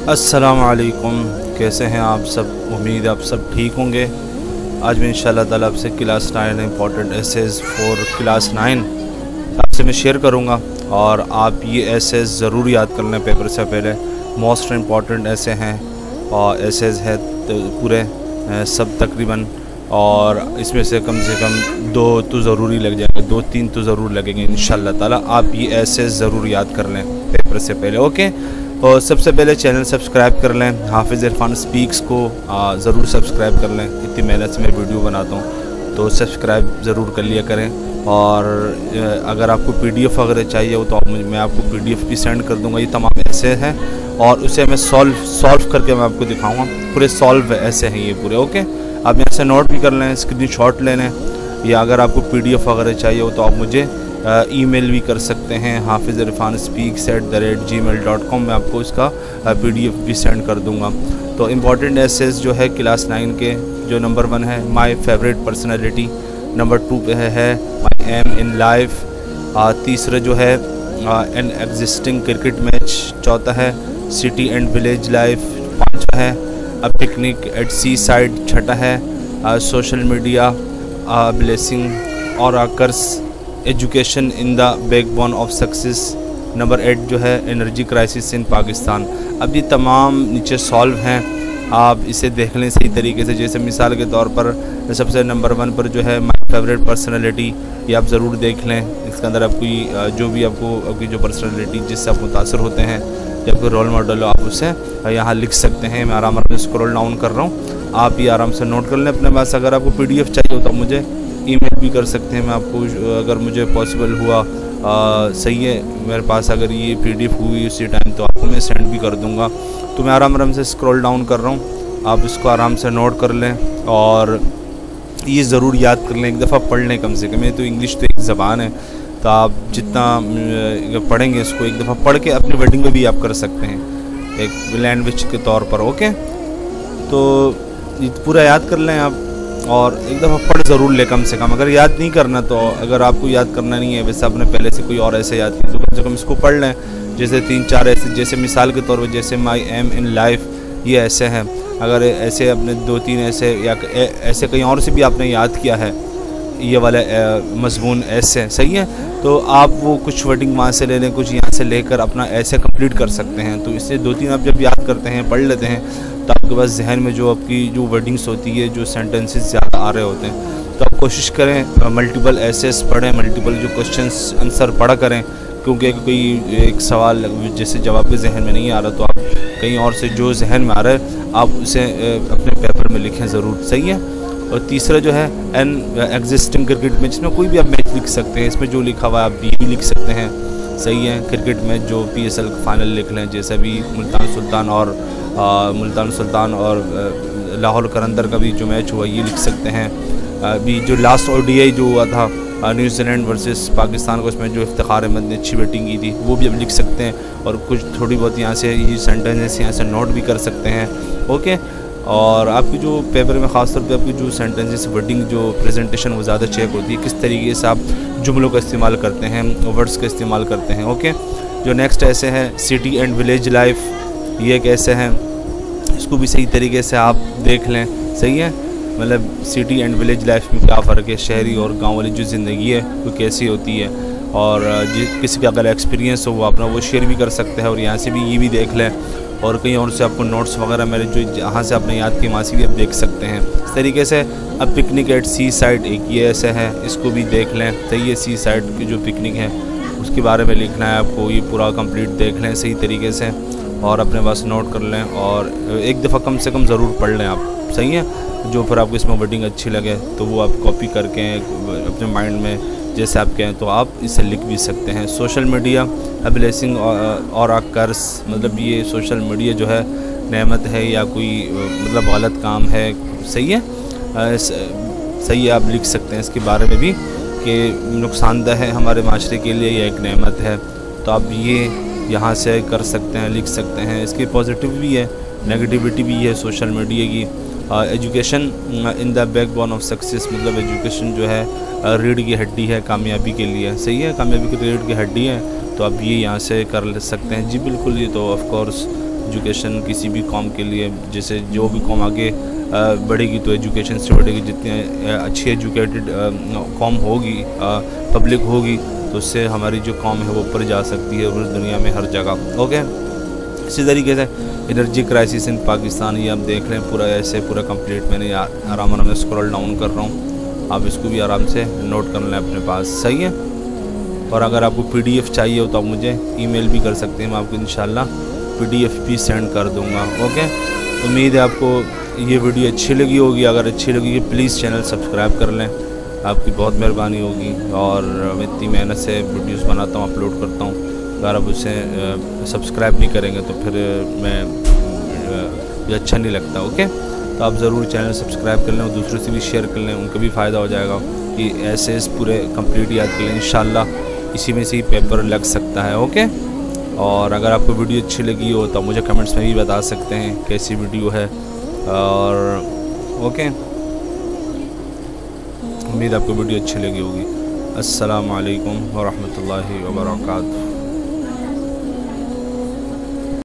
अस्सलामुअलैकुम, कैसे हैं आप सब। उम्मीद आप सब ठीक होंगे। आज मैं इंशाल्लाह ताला आपसे class 9 important essays for class 9 आपसे मैं शेयर करूंगा और आप ये एसेस ज़रूर याद कर लें पेपर से पहले। मोस्ट इम्पॉर्टेंट ऐसे हैं और एसेस है तो पूरे सब तकरीबन, और इसमें से कम 2 तो ज़रूरी लग जाएंगे, 2-3 तो ज़रूर लगेंगे इंशाल्लाह ताला। आप ये एसेस ज़रूर याद कर लें पेपर से पहले, ओके। और सबसे पहले चैनल सब्सक्राइब कर लें, हाफिज़ इरफान स्पीक्स को ज़रूर सब्सक्राइब कर लें। इतनी मेहनत से मैं वीडियो बनाता हूँ तो सब्सक्राइब ज़रूर कर लिया करें। और अगर आपको PDF वगैरह चाहिए हो तो मैं आपको PDF भी सेंड कर दूँगा। ये तमाम ऐसे हैं और उसे मैं सॉल्व करके मैं आपको दिखाऊँगा। पूरे सॉल्व ऐसे हैं ये पूरे, ओके। आप यहाँ से नोट भी कर लें, स्क्रीनशॉट ले लें, या अगर आपको PDF वगैरह चाहिए हो तो आप मुझे ईमेल भी कर सकते हैं hafizirfanspeaks@gmail.com। मैं आपको इसका PDF भी सेंड कर दूंगा। तो इम्पॉर्टेंट एसेस जो है क्लास 9 के, जो नंबर 1 है माय फेवरेट पर्सनालिटी, नंबर 2 पे है माय एम इन लाइफ, तीसरा जो है एन एग्जिस्टिंग क्रिकेट मैच, चौथा है सिटी एंड विलेज लाइफ, पाँचवा है a picnic at sea side, छठा है सोशल मीडिया ब्लेसिंग और curse, education in the backbone of success, number 8 जो है एनर्जी क्राइसिस इन पाकिस्तान। अब ये तमाम नीचे सॉल्व हैं, आप इसे देख लें सही तरीके से। जैसे मिसाल के तौर पर सबसे नंबर 1 पर जो है माय फेवरेट पर्सनालिटी, ये आप ज़रूर देख लें। इसके अंदर आपकी जो भी आपकी जो पर्सनालिटी जिससे आप मुतासर होते हैं या कोई रोल मॉडल हो, आप उसे यहाँ लिख सकते हैं। मैं आराम से स्क्रॉल डाउन कर रहा हूँ, आप ये आराम से नोट कर लें अपने पास। अगर आपको PDF चाहिए हो तो मुझे ईमेल भी कर सकते हैं। मैं आपको अगर मुझे पॉसिबल हुआ सही है मेरे पास अगर ये PDF हुई उसी टाइम तो आपको मैं सेंड भी कर दूंगा। तो मैं आराम से स्क्रॉल डाउन कर रहा हूँ, आप इसको आराम से नोट कर लें और ये ज़रूर याद कर लें, एक दफ़ा पढ़ लें कम से कम। ये तो इंग्लिश तो एक ज़बान है, तो आप जितना पढ़ेंगे इसको एक दफ़ा पढ़ के अपनी वर्डिंग में भी आप कर सकते हैं एक लैंग्वेज के तौर पर, ओके। तो ये पूरा याद कर लें आप और एक दफ़ा पढ़ ज़रूर ले कम से कम। अगर याद नहीं करना तो अगर आपको याद करना नहीं है, वैसे आपने पहले से कोई और ऐसे याद किया तो कम से कम इसको पढ़ लें। जैसे 3-4 ऐसे, जैसे मिसाल के तौर पर जैसे माई एम इन लाइफ, ये ऐसे हैं। अगर ऐसे अपने 2-3 ऐसे या ऐसे कहीं और से भी आपने याद किया है ये वाला मजमून ऐसे, सही है, तो आप वो कुछ वर्डिंग वहाँ से ले लें, कुछ यहाँ से लेकर अपना ऐसे कंप्लीट कर सकते हैं। तो इससे 2-3 आप जब याद करते हैं, पढ़ लेते हैं, तो आपके पास जहन में जो आपकी जो वर्डिंग्स होती है, जो सेंटेंसेस ज़्यादा आ रहे होते हैं, तो आप कोशिश करें मल्टीपल एसेस पढ़ें, मल्टीपल जो क्वेश्चंस आंसर पढ़ा करें। क्योंकि कोई एक सवाल जैसे जवाब के जहन में नहीं आ रहा तो आप कहीं और से जो जहन में आ रहा है आप उसे अपने पेपर में लिखें ज़रूर, सही है। और तीसरा जो है एन एग्जिस्टिंग क्रिकेट मैच, इसमें कोई भी आप मैच लिख सकते हैं, इसमें जो लिखा हुआ है आप भी लिख सकते हैं, सही है। क्रिकेट मैच जो PSL फाइनल लिख लें, जैसे अभी मुल्तान सुल्तान और लाहौर करंदर का भी जो मैच हुआ ये लिख सकते हैं। अभी जो लास्ट ODI जो हुआ था न्यूजीलैंड वर्सेस पाकिस्तान को, उसमें जो इफ्तिखार अहमद ने अच्छी बैटिंग की थी वो भी अब लिख सकते हैं। और कुछ थोड़ी बहुत यहाँ से ये सेंटेंसेस यहाँ से नोट भी कर सकते हैं, ओके। और आपकी जो पेपर में ख़ासतौर पे आपकी जो सेंटेंसेस वर्डिंग जो प्रेजेंटेशन वो ज़्यादा चेक होती है, किस तरीके से आप जुमलों का इस्तेमाल करते हैं, वर्ड्स का इस्तेमाल करते हैं, ओके। जो नेक्स्ट ऐसे हैं सिटी एंड विलेज लाइफ, ये एक ऐसे हैं, इसको भी सही तरीके से आप देख लें, सही है। मतलब सिटी एंड विलेज लाइफ में क्या फ़र्क है, शहरी और गांव वाली जो ज़िंदगी है वो कैसी होती है, और किसी का अगर एक्सपीरियंस हो वो अपना वो शेयर भी कर सकते हैं। और यहाँ से भी ये भी देख लें, और कहीं और से आपको नोट्स वगैरह मेरे जो जहाँ से आपने याद किए वहाँ से भी आप देख सकते हैं इस तरीके से। अब पिकनिक एट सी साइड एक ये ऐसे है, इसको भी देख लें, सही है। सी साइड की जो पिकनिक है उसके बारे में लिखना है आपको, ये पूरा कंप्लीट देख लें सही तरीके से और अपने पास नोट कर लें और एक दफ़ा कम से कम ज़रूर पढ़ लें आप, सही है। जो फिर आपको इसमें वर्डिंग अच्छी लगे तो वो आप कॉपी करके अपने माइंड में जैसे आप कहें तो आप इसे लिख भी सकते हैं। सोशल मीडिया अ ब्लेसिंग और अ कर्स, मतलब ये सोशल मीडिया जो है नेमत है या कोई मतलब गलत काम है, सही है, सही है। आप लिख सकते हैं इसके बारे में भी कि नुकसानदेह है हमारे माशरे के लिए या एक नेमत है, तो आप ये यहाँ से कर सकते हैं, लिख सकते हैं। इसकी पॉजिटिव भी है, नेगेटिविटी भी है सोशल मीडिया की। Education in the backbone of success, मतलब एजुकेशन जो है रीढ़ की हड्डी है कामयाबी के लिए, सही है, कामयाबी की रीढ़ की हड्डी है, तो आप ये यहाँ से कर सकते हैं। जी बिल्कुल, ये तो ऑफ कोर्स एजुकेशन किसी भी कौम के लिए, जैसे जो भी कौम आगे बढ़ेगी तो एजुकेशन से बढ़ेगी। जितनी अच्छी एजुकेटेड कौम होगी, पब्लिक होगी, तो उससे हमारी जो कौम है वो ऊपर जा सकती है पूरी दुनिया में हर जगह। ओके, इसी तरीके से एनर्जी क्राइसिस इन पाकिस्तान, ये आप देख रहे हैं पूरा ऐसे पूरा कंप्लीट। मैंने आराम से स्क्रॉल डाउन कर रहा हूँ, आप इसको भी आराम से नोट कर लें अपने पास, सही है। और अगर आपको PDF चाहिए हो तो आप मुझे ईमेल भी कर सकते हैं, मैं आपको इंशाल्लाह PDF भी सेंड कर दूँगा। ओके, उम्मीद है आपको ये वीडियो अच्छी लगी होगी। अगर अच्छी लगी प्लीज़ चैनल सब्सक्राइब कर लें, आपकी बहुत मेहरबानी होगी। और मैं इतनी मेहनत से वीडियोस बनाता हूँ, अपलोड करता हूँ, अगर आप उसे सब्सक्राइब नहीं करेंगे तो फिर मुझे अच्छा नहीं लगता। ओके, तो आप ज़रूर चैनल सब्सक्राइब कर लें और दूसरों से भी शेयर कर लें, उनको भी फ़ायदा हो जाएगा कि ऐसे पूरे कंप्लीट याद कर लें, इंशाल्लाह इसी में से ही पेपर लग सकता है। ओके, और अगर आपको वीडियो अच्छी लगी हो तो मुझे कमेंट्स में भी बता सकते हैं कैसी वीडियो है। और ओके, उम्मीद आपको वीडियो अच्छी लगी होगी। अस्सलामु अलैकुम व रहमतुल्लाहि व बरकातहू।